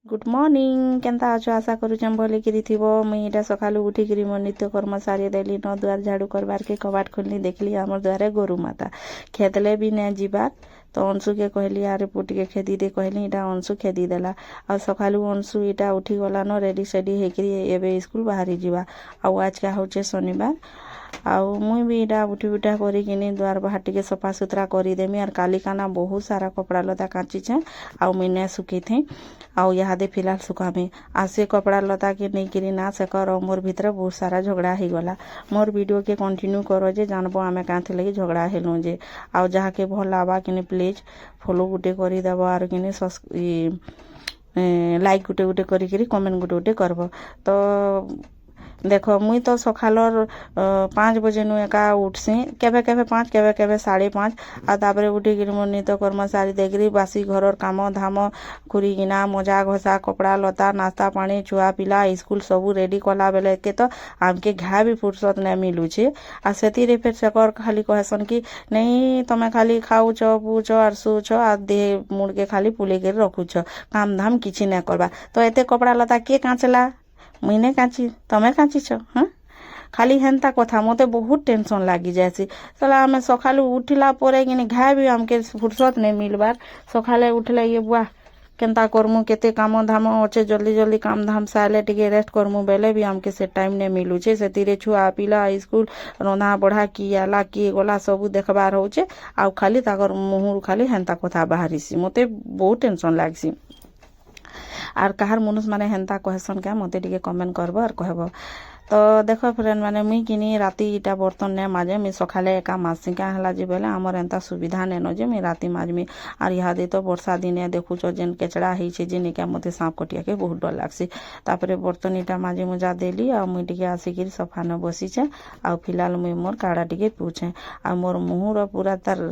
Good morning Kenta अच्छो आशा करूँ भले कि मुई इटा सकालू उठिकी मोर नित्यकर्म सारी देली न दुआर झाड़ू करबार के कबाट खोलनी देखली आमर दुआरे गोरु माता खेदले भी नहीं जीबार तो अंशु के कहली आरे पुटी के खेदी दे कहली इटा अंशु खेदी देला आ सकालू अंशु इटा उठी गला न रेडी सेडी हेकरी एबे स्कूल बाहरी जीवा आ आज क्या होचे शनिवार आउ मुई भी इटा उठी उठा करिकिनी द्वार बाहर टिके सफा सुतरा करदेमी आर काली काना बहुत सारा कपड़ा लता काचिछे आउ मैंने सुखी थी आउ इहादे फिलहाल सुखामी आ से कपड़ा लता के नहीं करी ना सेकर और मोर भितर बहुत सारा झगड़ा ही गला मोर वीडियो के कंटिन्यू करो जे जानबो आमे कांथे लगी झगड़ा हेलु जे आउ जहा के भल लावा किने प्लीज फॉलो गुटे करी देबो आर किने लाइक गुटे गुटे करी कमेंट गुटे गुटे करबो तो देख मुई तो सकालर 5 बजे नु एका उठसी केबे केबे 5 केबे केबे 5:30 आ तापरे उठिकी मोर नित्य कर्म सारी देकरी बासी घरर काम धाम खुरीगिना मजा घसा कपड़ा लता नाश्ता पानी छुआ पिला स्कूल सबू रेडी कला बेले के तो आमके घा भी फुर्सत नहीं मिलुछे आ सेतीरे फेर सेकर खाली कहसन कि नहीं तमे खाली खाउछ पुछ आर सुछ आ देह मुड़ के खाली पुले के रखुछ काम धाम किछि नहीं करबा तो एते कपड़ा लता के काचला मुई नहीं काची तमे काचिछ हाँ खाली हेन्ता कथा मते बहुत टेंशन लागी जासी सला आमे सकालू उठिला परे कि घाय भी हमके फुर्सत नहीं मिलबार सकाले उठले ये बुआ केंता करमु केते काम धाम अच्छे जल्दी जल्दी काम धाम साले टिके रेस्ट करमु बेले भी हमके से टाइम नहीं मिलुछे से तीरे छुआ पिला स्कूल रंधा बढ़ा की आला की गला सबू देखबार होचे आ खाली ताकर मुहुर खाली हेन्ता कथा बाहरीसी मते बहुत टेंशन लागसी आर कहार मनुष माने हेन्ता कहसन क्या मते टिके कमेंट करबो आर कहबो तो देखो फ्रेंड माने मुई किनी राती इटा बर्तन ने माजे मी सकाले एका मासी का हला जे बेले हमर एंता सुविधा ने न जे मी राती माजमी आर इहादे तो वर्षा दिने देखुछ जेन केचड़ा ही छे जे निका मते सांप कटिया के बहुत डर लागसी तापरे बर्तन इटा माजे मुजा देली आ मुई टिके आसिकिर सोफा न बसी छे आ फिलहाल मुई मोर काड़ा टिके पूछे आ मोर मुहुर पूरा तार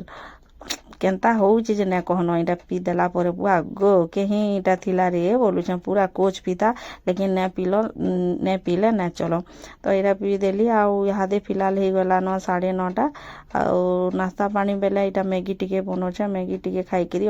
केंता होउचे जे ने कहनो इटा पी देला परे बुआ गो केही इटा थिला रे बोलुछे पूरा कोच पीता लेकिन ने पीले ने चलो तो इटा पी देली आउ इहादे फिलहाल ही गला न 9:30 आउ नाश्ता पानी बेले इटा मैगी टिके बनोछे मैगी टिके खाई करी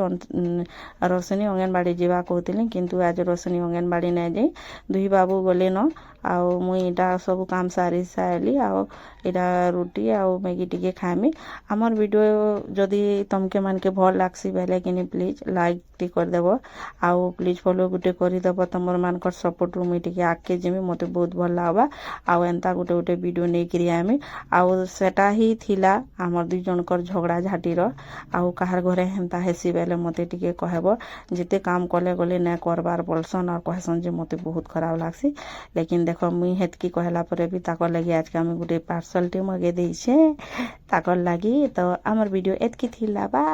रोशनी अंगनबाड़ी जीवा कहतिली किंतु आज रोशनी अंगनबाड़ी नै जाई दुई बाबू गले न आउ मुई इटा सब काम सारी साइली आउ इटा रुटी आउ मैगी टिके खामी हमर वीडियो जदी तमके मन के भल लागसी बेले कि प्लीज लाइक टी कर देबो आउ प्लीज फॉलो गुटे करी देबो तमर मानकर सपोर्ट मुई टिके आके जेमी मते बहुत भल लागबा आउ एंता गुटे गुटे वीडियो नै करी आमी आउ सेटा ही थिला हमर दुई जनकर झगड़ा झाटीर आउ कहार घरे हेंता हेसी बेले मते टिके कहबो जेते काम कले गले नै करबार बोलसन और कहसन जे मते बहुत खराब लागसी लेकिन देखो मुई हेतकी कहला परे भी ताकर लागि आज के हम गुटे पार्सल टे मगे देइछे ताकर लागि तो हमर वीडियो एतकी थिला बा।